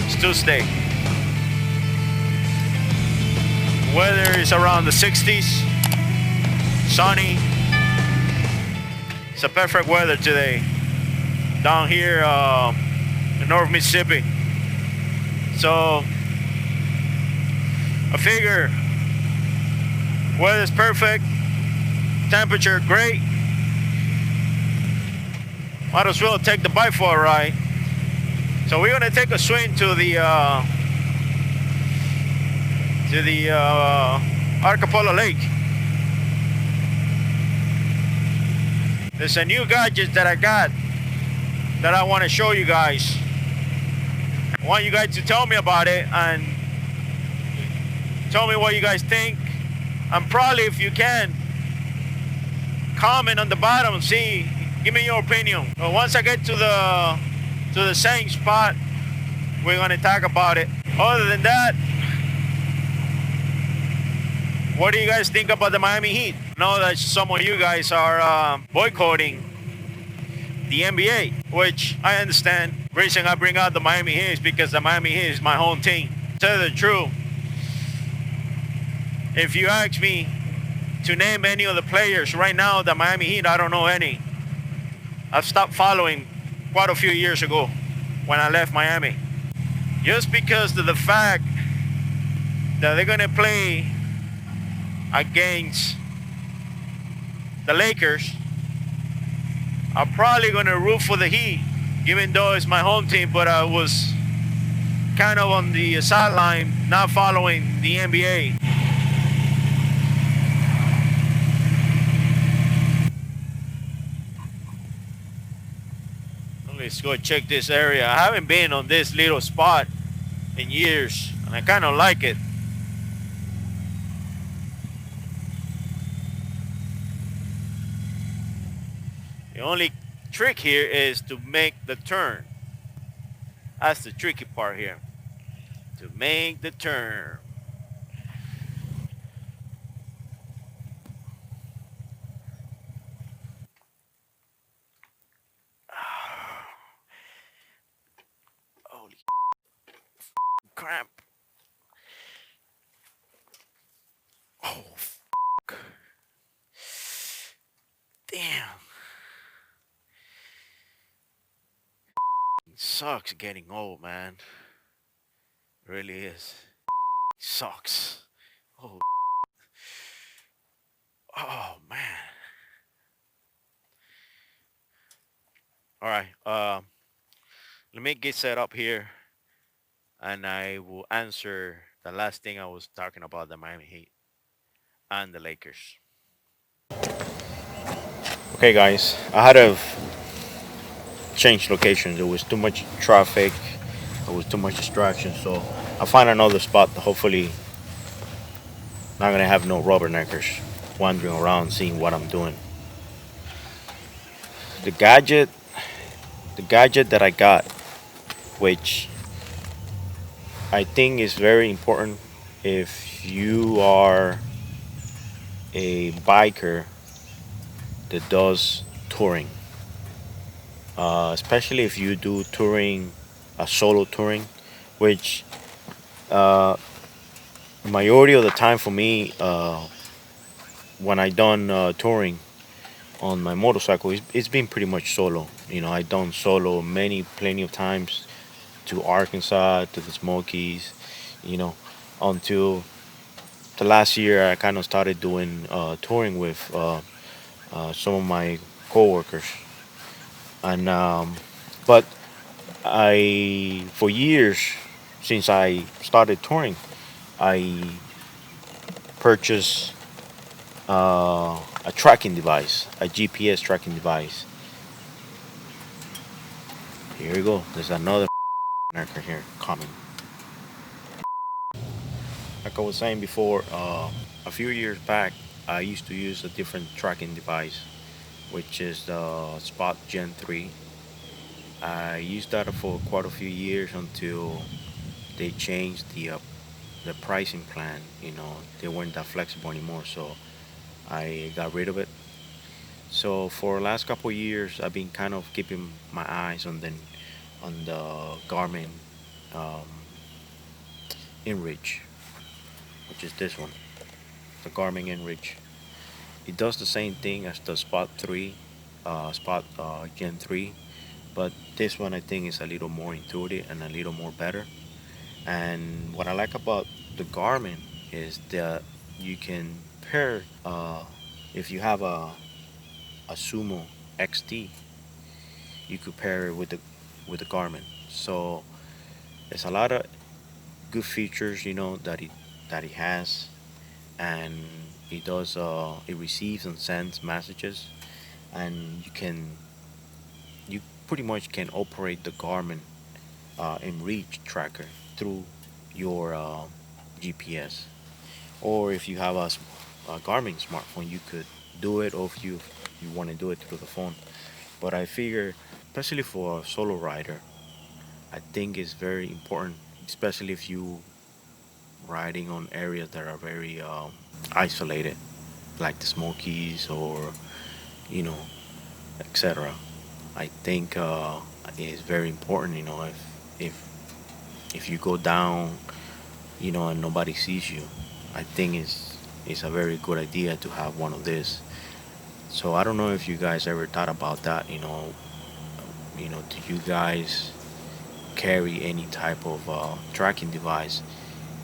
it's Tuesday. Weather is around the 60s, sunny. It's a perfect weather today down here in North Mississippi. So I figure weather's perfect, temperature great. Might as well take the bike for a ride. So we're gonna take a swing to the Archipelago Lake. There's a new gadget that I got that I want to show you guys. I want you guys to tell me about it and tell me what you guys think. And probably, if you can, comment on the bottom and see, give me your opinion. But once I get to the same spot, we're gonna talk about it. Other than that, what do you guys think about the Miami Heat? I know that some of you guys are boycotting the NBA, which I understand. The reason I bring out the Miami Heat is because the Miami Heat is my home team. To tell you the truth, if you ask me to name any of the players right now, the Miami Heat, I don't know any. I've stopped following quite a few years ago when I left Miami. Just because of the fact that they're gonna play against the Lakers, I'm probably gonna root for the Heat, even though it's my home team, but I was kind of on the sideline, not following the NBA. Let's go check this area. I haven't been on this little spot in years, and I kind of like it. The only trick here is to make the turn. That's the tricky part here. To make the turn. Holy crap. Oh, fuck. Damn. It sucks getting old, man. It really is. It sucks. Oh, oh man. All right. Let me get set up here, and I will answer the last thing I was talking about, the Miami Heat and the Lakers. Okay, guys, I had to change locations. There was too much traffic. There was too much distraction. So I find another spot. Hopefully, not gonna have no rubberneckers wandering around seeing what I'm doing. The gadget that I got, which I think is very important if you are a biker that does touring, especially if you do touring, solo touring, which majority of the time for me, when I done touring on my motorcycle, it's been pretty much solo. You know, I done solo plenty of times to Arkansas, to the Smokies, you know, until the last year I kind of started doing touring with some of my coworkers, and but for years since I started touring, I purchased a tracking device, a GPS tracking device. Here we go. There's another marker here coming. Like I was saying before, a few years back, I used to use a different tracking device, which is the Spot Gen3. I used that for quite a few years until they changed the pricing plan. You know, they weren't that flexible anymore, so I got rid of it. So for the last couple of years, I've been kind of keeping my eyes on the Garmin um, InReach, which is this one, the Garmin InReach. It does the same thing as the Spot Gen 3, but this one I think is a little more intuitive and a little more better. And what I like about the Garmin is that you can pair, if you have a Sumo XT, you could pair it with the Garmin. So there's a lot of good features, that it has, and it receives and sends messages, and you pretty much can operate the Garmin InReach tracker through your GPS. Or if you have a Garmin smartphone, you could do it, or if you want to do it through the phone. But I figure, especially for a solo rider, I think it's very important, especially if you riding on areas that are very isolated, like the Smokies or you know, etc. I think it is very important, if you go down, and nobody sees you. I think it's a very good idea to have one of these. So I don't know if you guys ever thought about that. Do you guys carry any type of tracking device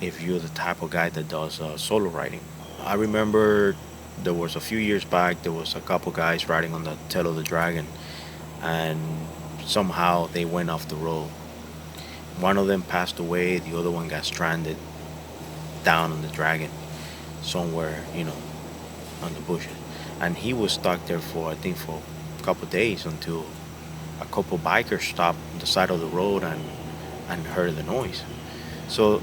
if you're the type of guy that does solo riding? I remember there was a few years back, there was a couple guys riding on the tail of the dragon, and somehow they went off the road. One of them passed away, the other one got stranded down on the dragon somewhere, on the bushes. And he was stuck there for, I think, for a couple days until a couple bikers stopped on the side of the road and heard the noise. So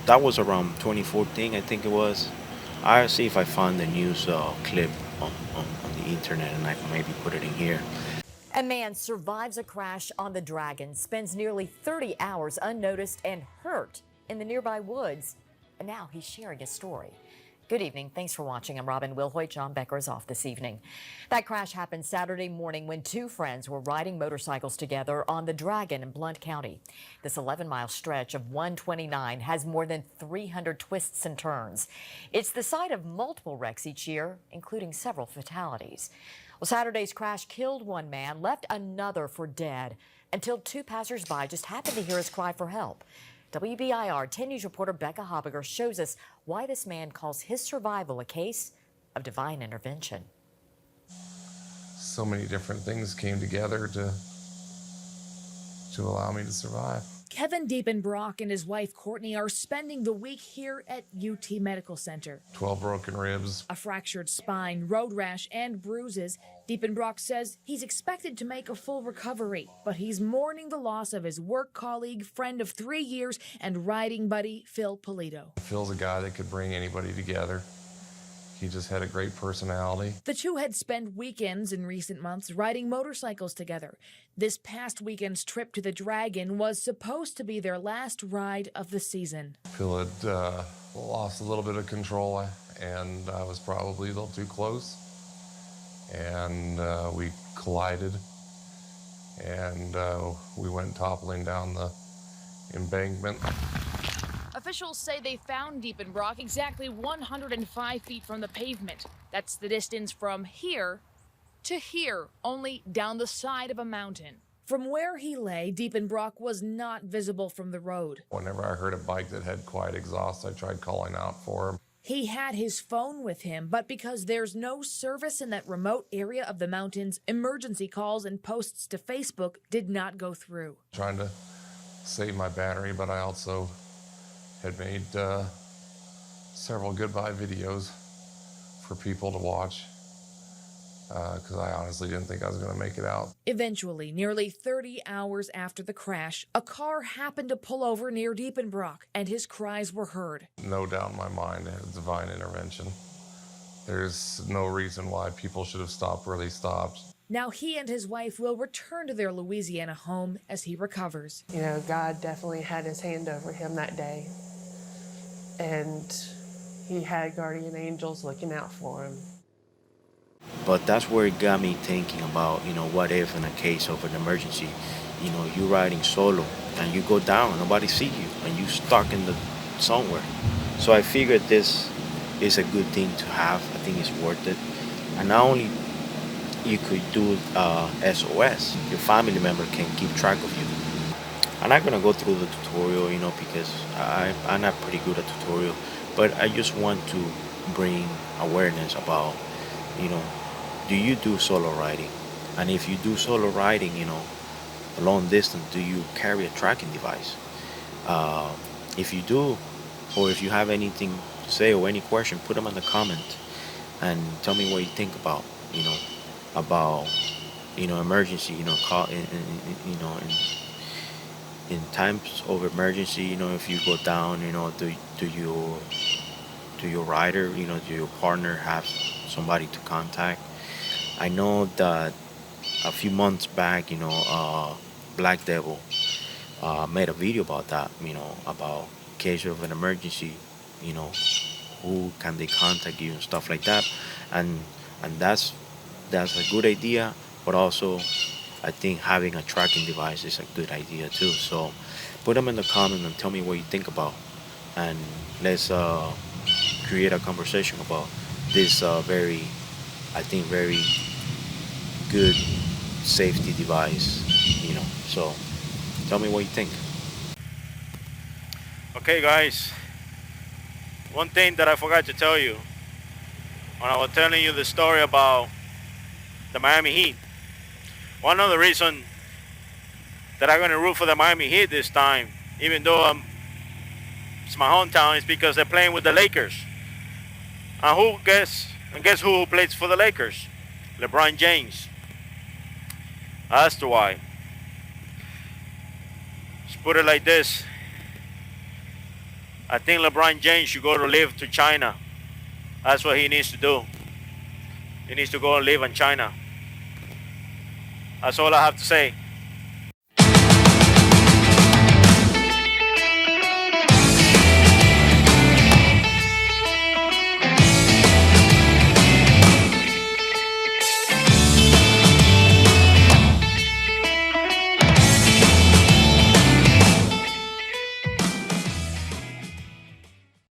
that was around 2014, I think it was. I'll see if I find the news clip on the internet, and I can maybe put it in here. A man survives a crash on the Dragon, spends nearly 30 hours unnoticed and hurt in the nearby woods. And now he's sharing his story. Good evening. Thanks for watching. I'm Robin Wilhoit. John Becker is off this evening. That crash happened Saturday morning when two friends were riding motorcycles together on the Dragon in Blount County. This 11-mile stretch of 129 has more than 300 twists and turns. It's the site of multiple wrecks each year, including several fatalities. Well, Saturday's crash killed one man, left another for dead, until two passersby just happened to hear his cry for help. WBIR 10 News reporter Becca Hobbiger shows us why this man calls his survival a case of divine intervention. So many different things came together to allow me to survive. Kevin Diepenbrock and his wife Courtney are spending the week here at UT Medical Center. 12 broken ribs. A fractured spine, road rash, and bruises. Diepenbrock says he's expected to make a full recovery, but he's mourning the loss of his work colleague, friend of 3 years, and riding buddy, Phil Polito. Phil's a guy that could bring anybody together. He just had a great personality. The two had spent weekends in recent months riding motorcycles together. This past weekend's trip to the Dragon was supposed to be their last ride of the season. Phil had lost a little bit of control, and I was probably a little too close. And we collided, and we went toppling down the embankment. Officials say they found Diepenbrock exactly 105 feet from the pavement. That's the distance from here to here, only down the side of a mountain. From where he lay, Diepenbrock was not visible from the road. Whenever I heard a bike that had quiet exhaust, I tried calling out for him. He had his phone with him, but because there's no service in that remote area of the mountains, emergency calls and posts to Facebook did not go through. Trying to save my battery, but I also had made several goodbye videos for people to watch because I honestly didn't think I was going to make it out. Eventually, nearly 30 hours after the crash, a car happened to pull over near Diepenbrock, and his cries were heard. No doubt in my mind, it was divine intervention. There's no reason why people should have stopped where they stopped. Now he and his wife will return to their Louisiana home as he recovers. God definitely had his hand over him that day. And he had guardian angels looking out for him. But that's where it got me thinking about, what if in a case of an emergency, you riding solo and you go down, nobody see you, and you stuck in the somewhere. So I figured this is a good thing to have. I think it's worth it. And not only you could do SOS, your family member can keep track of you. I'm not gonna go through the tutorial, because I'm not pretty good at tutorial, but I just want to bring awareness about, you know, do you do solo riding? And if you do solo riding, a long distance, do you carry a tracking device? Uh, if you do, or if you have anything to say or any question, put them in the comment and tell me what you think about, about, emergency, call in times of emergency, if you go down, do your rider, do your partner have somebody to contact? I know that a few months back, Black Devil made a video about that, about case of an emergency, you know, who can they contact you and stuff like that, and that's a good idea, but also I think having a tracking device is a good idea too. So put them in the comment and tell me what you think about, and let's create a conversation about this very, I think, very good safety device. So tell me what you think. Okay, guys. One thing that I forgot to tell you when I was telling you the story about the Miami Heat. One of the reasons that I'm gonna root for the Miami Heat this time, even though it's my hometown, is because they're playing with the Lakers. And guess who plays for the Lakers? LeBron James. That's the why. Let's put it like this. I think LeBron James should go to live to China. That's what he needs to do. He needs to go and live in China. That's all I have to say.